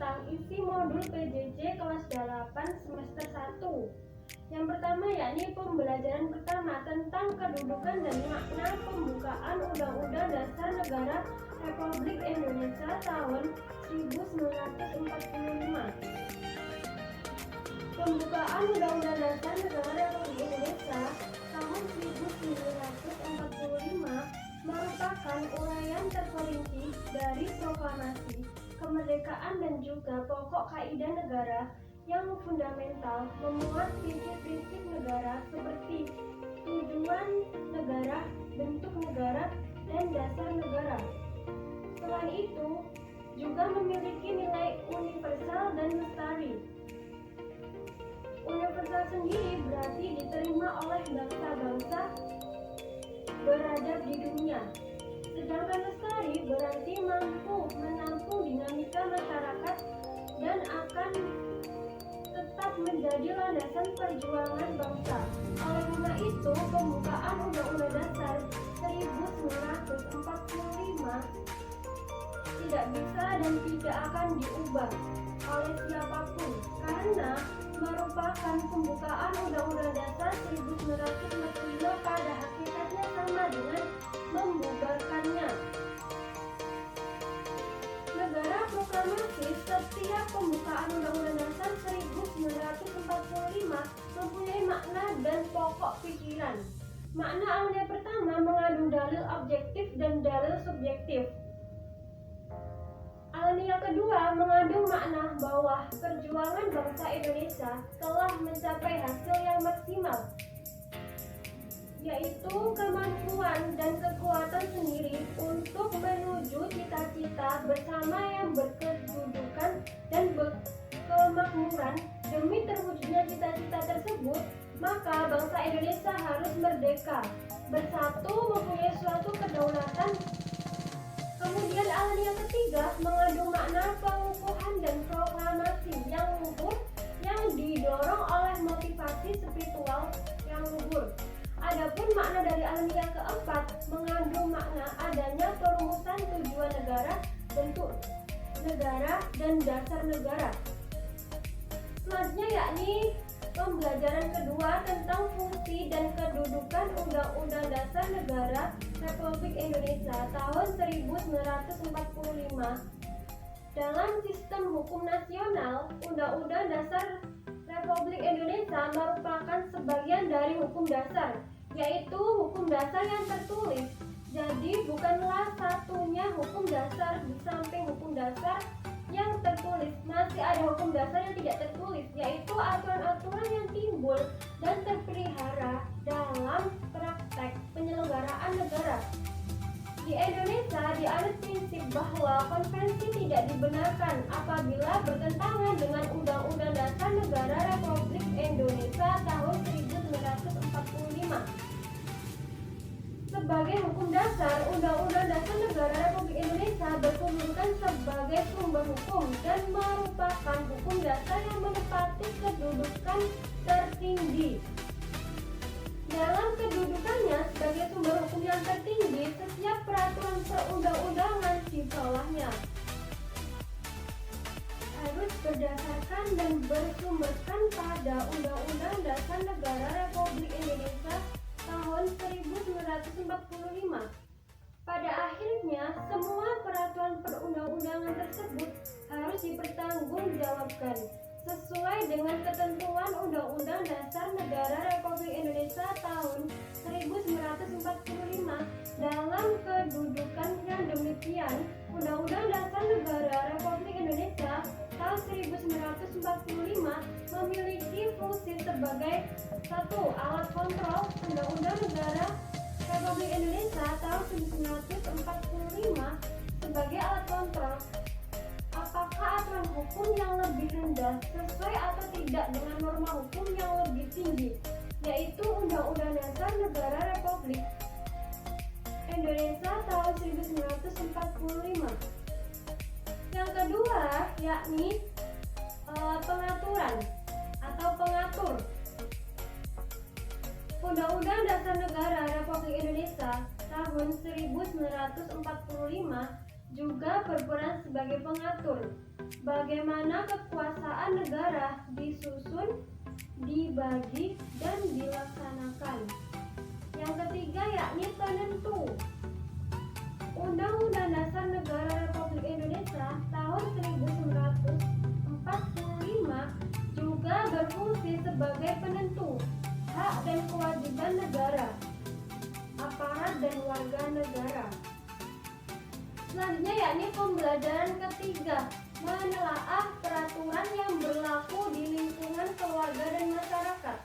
tentang isi modul PJJ kelas 8 semester 1. Yang pertama yakni pembelajaran pertama tentang kedudukan dan makna pembukaan Undang-Undang Dasar Negara Republik Indonesia tahun 1945. Pembukaan Undang-Undang Dasar Negara Republik Indonesia tahun 1945 merupakan uraian terperinci dari proklamasi kemerdekaan dan juga pokok kaidah negara yang fundamental, memuat prinsip-prinsip negara seperti tujuan negara, bentuk negara, dan dasar negara. Selain itu, juga memiliki nilai universal dan lestari. Universal sendiri berarti diterima oleh bangsa-bangsa beradab di dunia. Sedangkan lestari berarti mampu menampung dinamika masyarakat dan akan tetap menjadi landasan perjuangan bangsa. Oleh karena itu, pembukaan Undang-Undang Dasar 1945 tidak bisa dan tidak akan diubah oleh siapapun, karena merupakan pembukaan Undang-Undang Dasar 1945 pada hakikatnya sama dengan membubarkannya. Negara proklamasi setiap pembukaan Undang-Undang Dasar 1945 mempunyai makna dan pokok pikiran. Makna alinea pertama mengandung dalil objektif dan dalil subjektif. Alinea kedua mengandung makna bahwa perjuangan bangsa Indonesia telah mencapai hasil yang maksimal, yaitu kemampuan dan kekuatan sendiri untuk menuju cita-cita bersama yang berkedudukan dan kemakmuran. Demi terwujudnya cita-cita tersebut, maka bangsa Indonesia harus merdeka, bersatu, mempunyai suatu kedaulatan. Kemudian alinea ketiga mengandung makna pengukuhan dan proklamasi yang luhur yang didorong oleh motivasi spiritual yang luhur. Adapun makna dari alinea keempat mengandung makna adanya perumusan tujuan negara, bentuk negara, dan dasar negara. Selanjutnya yakni pembelajaran kedua tentang fungsi dan kedudukan Undang-Undang Dasar Negara Republik Indonesia tahun 1945. Dalam sistem hukum nasional, Undang-Undang Dasar Republik Indonesia merupakan sebagian dari hukum dasar, yaitu hukum dasar yang tertulis. Jadi bukanlah satunya hukum dasar. Di samping hukum dasar yang tertulis, masih ada hukum dasar yang tidak tertulis, yaitu aturan-aturan yang timbul dan terpelihara dalam praktek penyelenggaraan negara. Di Indonesia dianut prinsip bahwa konvensi tidak dibenarkan apabila bertentangan dengan Undang-Undang Dasar Negara Republik Indonesia tahun 1945. Sebagai hukum dasar, Undang-Undang Dasar Negara Republik Indonesia berkedudukan sebagai sumber hukum dan merupakan hukum dasar yang menempati kedudukan tertinggi. Dalam kedudukannya sebagai sumber hukum yang tertinggi, setiap peraturan perundang-undangan di bawahnya harus berdasarkan dan bersumberkan pada Undang-Undang Dasar Negara Republik Indonesia tahun 1945. Pada akhirnya, semua peraturan perundang-undangan tersebut harus dipertanggungjawabkan sesuai dengan ketentuan Undang-Undang Dasar Negara Republik Indonesia tahun 1945. Dalam kedudukan yang demikian, Undang-Undang Dasar Negara Republik Indonesia tahun 1945 memiliki fungsi sebagai satu, alat kontrol Undang-Undang Negara Republik Indonesia tahun 1945 sebagai alat kontrol apakah aturan hukum yang lebih rendah sesuai atau tidak dengan norma hukum yang lebih tinggi, yaitu Undang-Undang Dasar Negara Republik Indonesia tahun 1945. Yang kedua yakni pengaturan atau pengatur. Undang-Undang Dasar Negara Republik Indonesia tahun 1945 juga berperan sebagai pengatur. bagaimana kekuasaan negara disusun, dibagi, dan dilaksanakan. Yang ketiga yakni penentu. Undang-Undang Dasar Negara Republik Indonesia tahun 1945 juga berfungsi sebagai penentu hak dan kewajiban negara, aparat dan warga negara. Selanjutnya yakni pembelajaran ketiga, menelaah peraturan yang berlaku di lingkungan keluarga dan masyarakat.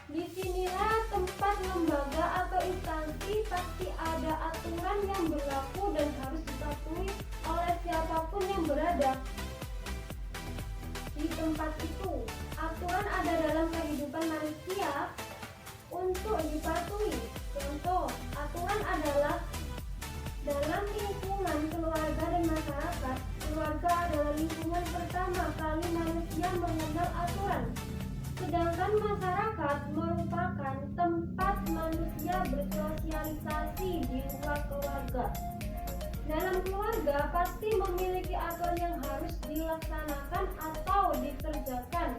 Disinilah tempat lembaga atau instansi pasti ada aturan yang berlaku dan harus dipatuhi oleh siapapun yang berada di tempat itu. Aturan ada dalam kehidupan manusia untuk dipatuhi. Contoh, aturan adalah dalam lingkungan keluarga dan masyarakat. Keluarga adalah lingkungan pertama kali manusia mengenal aturan. Sedangkan masyarakat merupakan tempat manusia bersosialisasi di luar keluarga. Dalam keluarga pasti memiliki aturan yang harus dilaksanakan atau dikerjakan,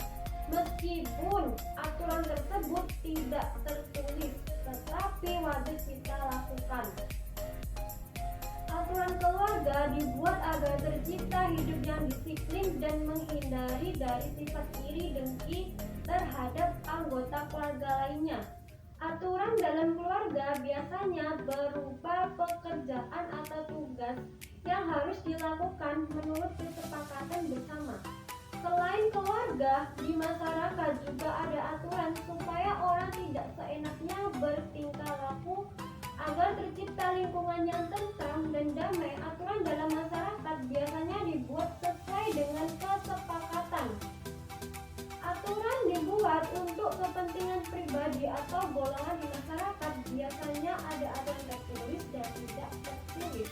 meskipun aturan tersebut tidak tertulis, tetapi wajib kita lakukan. Aturan keluarga dibuat agar tercipta hidup yang disiplin dan menghindari dari sifat iri dengki terhadap anggota keluarga lainnya. Aturan dalam keluarga biasanya berupa pekerjaan atau tugas yang harus dilakukan menurut kesepakatan bersama. Selain keluarga, di masyarakat juga ada aturan supaya orang tidak seenaknya bertingkah laku agar tercipta lingkungan yang tentram dan damai. Aturan dalam masyarakat biasanya dibuat sesuai dengan kesepakatan. Aturan dibuat untuk kepentingan pribadi atau golongan di masyarakat. Biasanya ada aturan tertulis dan tidak tertulis.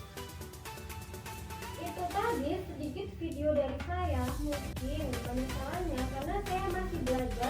Itu tadi sedikit video dari saya. Mungkin penyesalannya karena saya masih belajar